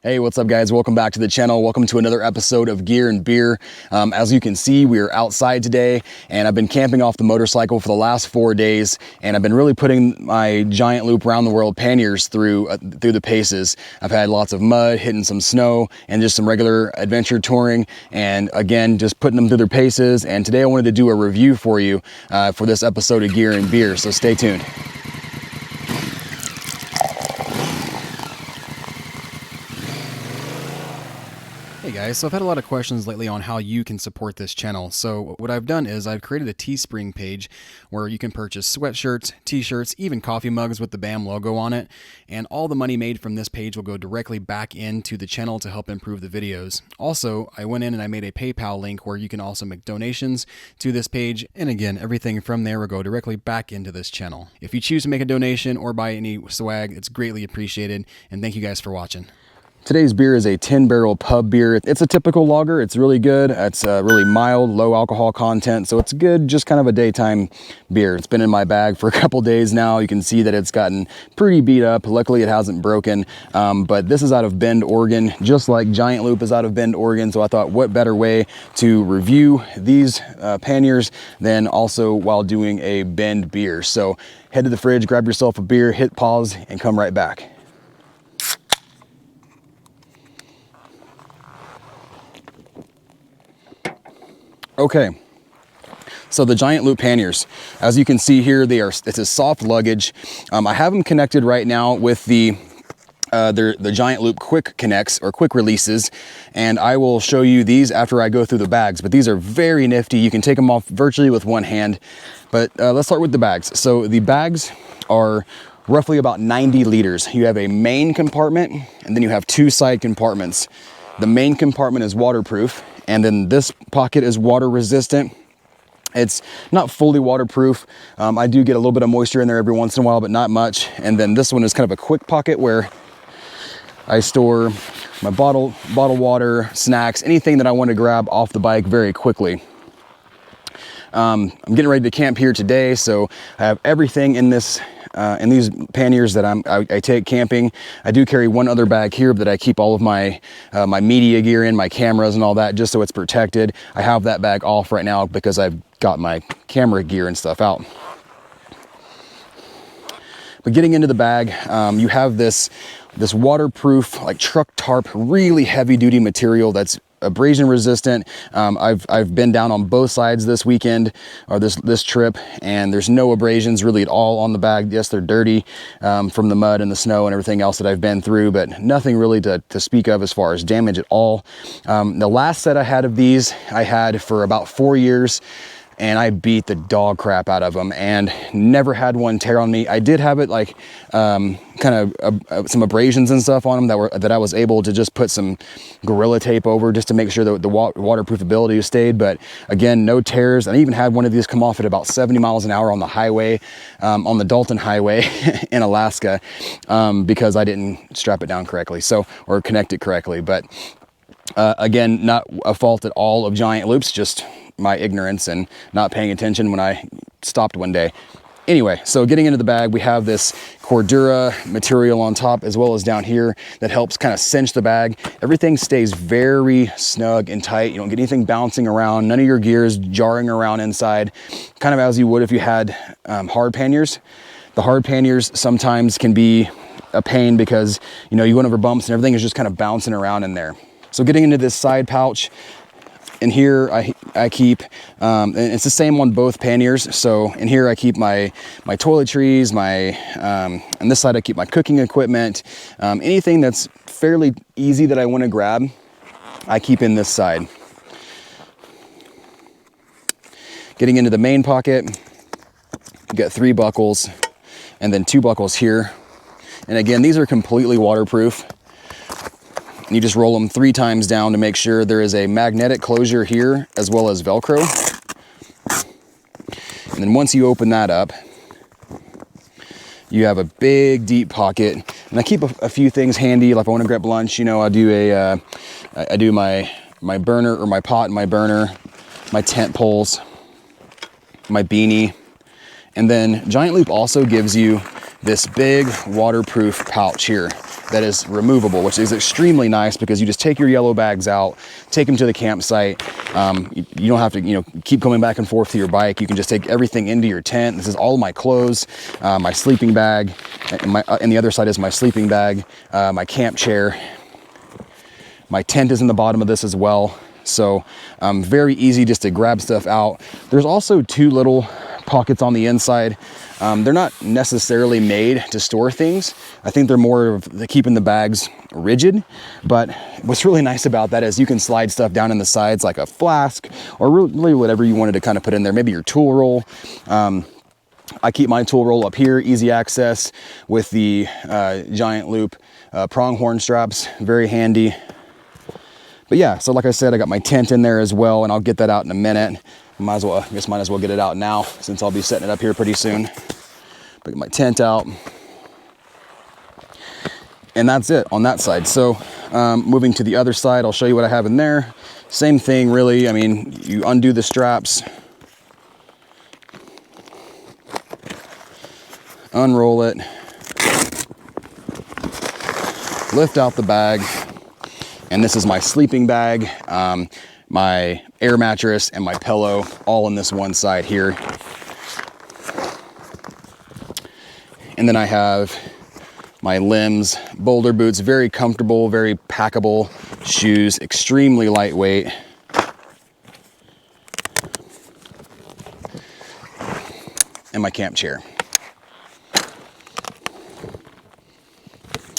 Hey, what's up guys? Welcome back to the channel. Welcome to another episode of Gear and Beer. As you can see, we are outside today and I've been camping off the motorcycle for the last 4 days, and I've been really putting my giant loop round the world panniers through the paces. I've had lots of mud, hitting some snow, and just some regular adventure touring, and again, just putting them through their paces. And today I wanted to do a review for you for this episode of Gear and Beer, so stay tuned. Hey guys, so I've had a lot of questions lately on how you can support this channel. So what I've done is I've created a TeeSpring page where you can purchase sweatshirts, t-shirts, even coffee mugs with the BAM logo on it. And all the money made from this page will go directly back into the channel to help improve the videos. Also, I went in and I made a PayPal link where you can also make donations to this page. And again, everything from there will go directly back into this channel. If you choose to make a donation or buy any swag, it's greatly appreciated. And thank you guys for watching. Today's beer is a 10-barrel pub beer. It's a typical lager. It's really good. It's really mild, low alcohol content, so it's good, just kind of a daytime beer. It's been in my bag for a couple days now. You can see that it's gotten pretty beat up. Luckily, it hasn't broken, but this is out of Bend, Oregon, just like Giant Loop is out of Bend, Oregon, so I thought what better way to review these panniers than also while doing a Bend beer. So head to the fridge, grab yourself a beer, hit pause, and come right back. Okay, so the Giant Loop panniers, as you can see here, it's a soft luggage. I have them connected right now with the Giant Loop quick connects or quick releases, and I will show you these after I go through the bags, but these are very nifty. You can take them off virtually with one hand, but let's start with the bags. So the bags are roughly about 90 liters. You have a main compartment and then you have two side compartments. The main compartment is waterproof, and then this pocket is water resistant. It's not fully waterproof. I do get a little bit of moisture in there every once in a while, but not much. And then this one is kind of a quick pocket where I store my bottle water, snacks, anything that I want to grab off the bike very quickly. I'm getting ready to camp here today, so I have everything in this in these panniers that I take camping. I do carry one other bag here that I keep all of my my media gear in, my cameras and all that, just so it's protected. I have that bag off right now because I've got my camera gear and stuff out. But getting into the bag, you have this waterproof, like truck tarp, really heavy duty material that's abrasion resistant. I've been down on both sides this weekend or this trip, and there's no abrasions really at all on the bag. Yes, they're dirty from the mud and the snow and everything else that I've been through, but nothing really to speak of as far as damage at all. The last set I had of these, I had for about 4 years, and I beat the dog crap out of them and never had one tear on me. I did have it like kind of some abrasions and stuff on them that I was able to just put some Gorilla Tape over just to make sure that the waterproofability stayed. But again, no tears. I even had one of these come off at about 70 miles an hour on the highway, on the Dalton Highway in Alaska, because I didn't strap it down correctly, or connect it correctly. But again, not a fault at all of Giant Loops, just my ignorance and not paying attention when I stopped one day. Anyway, so getting into the bag, we have this Cordura material on top as well as down here that helps kind of cinch the bag. Everything stays very snug and tight. You don't get anything bouncing around. None of your gear is jarring around inside, kind of as you would if you had hard panniers. The hard panniers sometimes can be a pain because, you know, you went over bumps and everything is just kind of bouncing around in there. So getting into this side pouch, in here I keep, and it's the same on both panniers. So in here I keep my toiletries, on this side I keep my cooking equipment, anything that's fairly easy that I want to grab, I keep in this side. Getting into the main pocket, you got 3 buckles and then 2 buckles here. And again, these are completely waterproof. And you just roll them 3 times down to make sure there is a magnetic closure here as well as Velcro. And then once you open that up, you have a big deep pocket. And I keep a few things handy. Like if I want to grab lunch, you know, I do my burner or my pot and my burner, my tent poles, my beanie. And then Giant Loop also gives you this big waterproof pouch here. that is removable, which is extremely nice because you just take your yellow bags out, take them to the campsite. You don't have to, you know, keep coming back and forth to your bike. You can just take everything into your tent. This is all my clothes, my sleeping bag, and the other side is my sleeping bag, my camp chair. My tent is in the bottom of this as well. So very easy just to grab stuff out. There's also 2 little pockets on the inside. They're not necessarily made to store things. I think they're more of keeping the bags rigid, but what's really nice about that is you can slide stuff down in the sides like a flask or really whatever you wanted to kind of put in there, maybe your tool roll. I keep my tool roll up here, easy access with the giant loop pronghorn straps, very handy. But yeah, so like I said, I got my tent in there as well, and I'll get that out in a minute. Might as well get it out now since I'll be setting it up here pretty soon. But get my tent out. And that's it on that side. So moving to the other side, I'll show you what I have in there. Same thing really. I mean, you undo the straps, unroll it, lift out the bag. And this is my sleeping bag, my air mattress, and my pillow, all on this one side here. And then I have my limbs, boulder boots, very comfortable, very packable shoes, extremely lightweight. And my camp chair.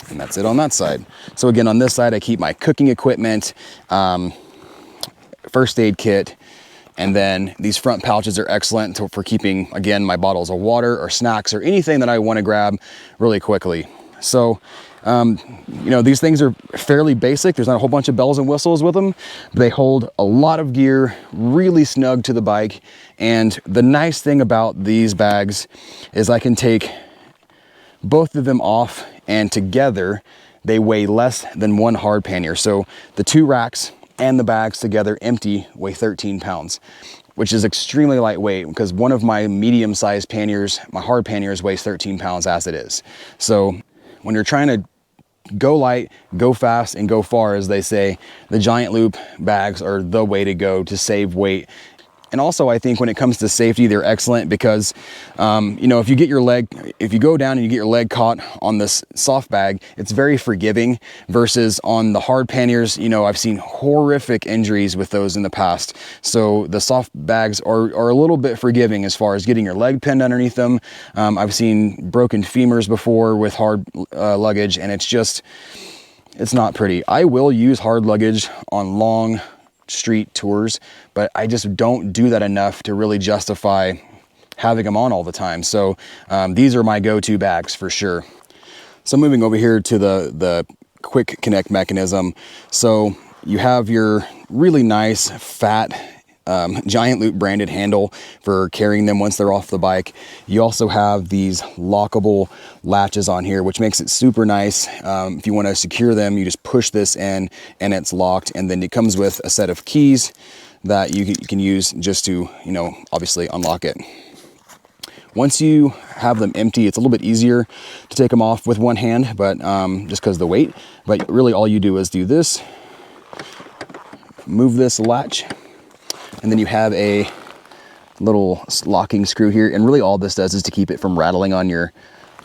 And that's it on that side. So again, on this side, I keep my cooking equipment, first aid kit, and then these front pouches are excellent for keeping, again, my bottles of water or snacks or anything that I want to grab really quickly. So, you know, these things are fairly basic. There's not a whole bunch of bells and whistles with them, but they hold a lot of gear, really snug to the bike. And the nice thing about these bags is I can take both of them off, and together they weigh less than 1 hard pannier. So the 2 racks and the bags together empty weigh 13 pounds, which is extremely lightweight because one of my medium-sized panniers, my hard panniers, weighs 13 pounds as it is. So when you're trying to go light, go fast, and go far, as they say, the giant loop bags are the way to go to save weight. And also, I think when it comes to safety, they're excellent because, you know, if you go down and you get your leg caught on this soft bag, it's very forgiving versus on the hard panniers. You know, I've seen horrific injuries with those in the past. So the soft bags are a little bit forgiving as far as getting your leg pinned underneath them. I've seen broken femurs before with hard luggage, and it's not pretty. I will use hard luggage on long street tours, but I just don't do that enough to really justify having them on all the time. So these are my go-to bags for sure. So moving over here to the quick connect mechanism. So you have your really nice fat giant loop branded handle for carrying them once they're off the bike. You also have these lockable latches on here, which makes it super nice. If you want to secure them, you just push this in and it's locked. And then it comes with a set of keys that you can use just to, you know, obviously unlock it. Once you have them empty, it's a little bit easier to take them off with one hand, but just because of the weight. But really all you do is do this, move this latch, and then you have a little locking screw here. And really all this does is to keep it from rattling on your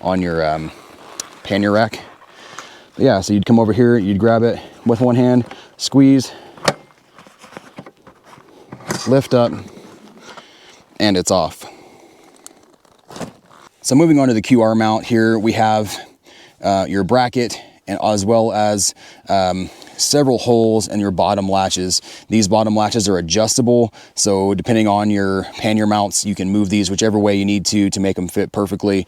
pannier rack. But yeah, so you'd come over here, you'd grab it with one hand, squeeze, lift up, and it's off. So moving on to the QR mount here, we have your bracket, and as well as several holes in your bottom latches. These bottom latches are adjustable, so depending on your pannier mounts, you can move these whichever way you need to make them fit perfectly.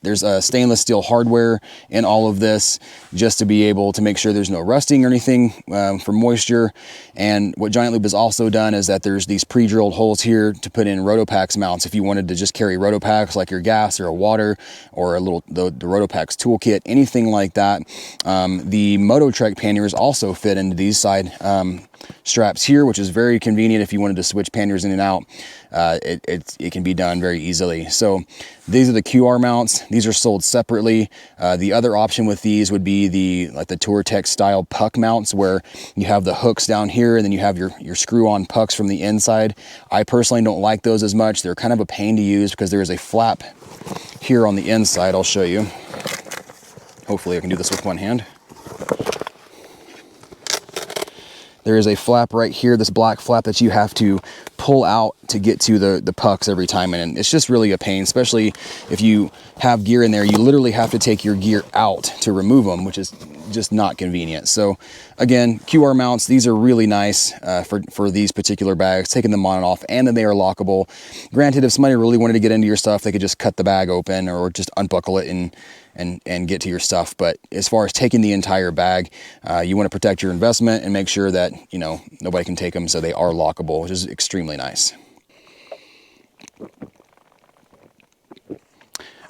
There's a stainless steel hardware in all of this just to be able to make sure there's no rusting or anything for moisture. And what Giant Loop has also done is that there's these pre-drilled holes here to put in Rotopax mounts if you wanted to just carry Rotopax like your gas or a water or a little the Rotopax toolkit, anything like that. The Motortek panniers also fit into these side straps here, which is very convenient if you wanted to switch panniers in and out. It can be done very easily. So these are the QR mounts. These are sold separately. The other option with these would be the Touratech style puck mounts, where you have the hooks down here and then you have your screw-on pucks from the inside. I personally don't like those as much. They're kind of a pain to use because there is a flap here on the inside. I'll show you. Hopefully I can do this with one hand. There is a flap right here, this black flap that you have to pull out to get to the pucks every time, and it's just really a pain, especially if you have gear in there. You literally have to take your gear out to remove them, which is just not convenient. So again, QR mounts, these are really nice for these particular bags, taking them on and off, and then they are lockable. Granted, if somebody really wanted to get into your stuff, they could just cut the bag open or just unbuckle it and get to your stuff. But as far as taking the entire bag, you want to protect your investment and make sure that, you know, nobody can take them, so they are lockable, which is extremely nice.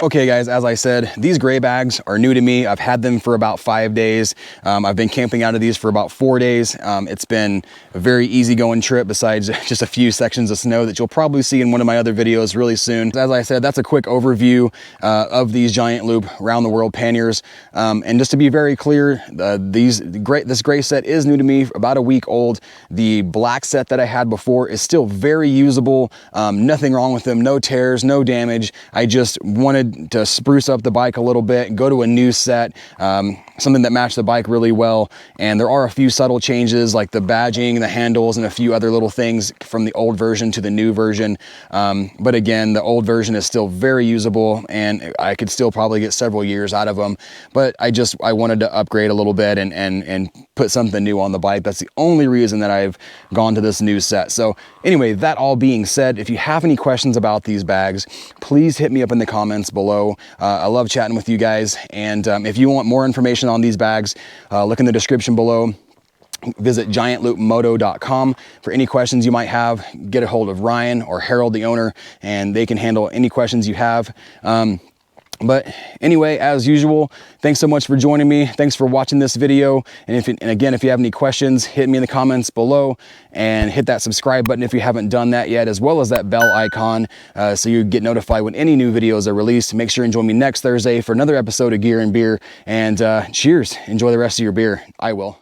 Okay guys, as I said, these gray bags are new to me. I've had them for about 5 days. I've been camping out of these for about 4 days. It's been a very easygoing trip, besides just a few sections of snow that you'll probably see in one of my other videos really soon. As I said, that's a quick overview of these giant loop round the world panniers. And just to be very clear, this gray set is new to me, about a week old. The black set that I had before is still very usable. Nothing wrong with them, no tears, no damage. I just wanted to spruce up the bike a little bit, go to a new set, something that matched the bike really well. And there are a few subtle changes, like the badging, the handles, and a few other little things from the old version to the new version. But again, the old version is still very usable, and I could still probably get several years out of them. But I wanted to upgrade a little bit and put something new on the bike. That's the only reason that I've gone to this new set. So anyway, that all being said, if you have any questions about these bags, please hit me up in the comments below. I love chatting with you guys. And if you want more information on these bags, look in the description below. Visit giantloopmoto.com for any questions you might have. Get a hold of Ryan or Harold, the owner, and they can handle any questions you have. But anyway, as usual, thanks so much for joining me. Thanks for watching this video. And again, if you have any questions, hit me in the comments below, and hit that subscribe button if you haven't done that yet, as well as that bell icon, so you get notified when any new videos are released. Make sure and join me next Thursday for another episode of Gear and Beer. And cheers. Enjoy the rest of your beer. I will.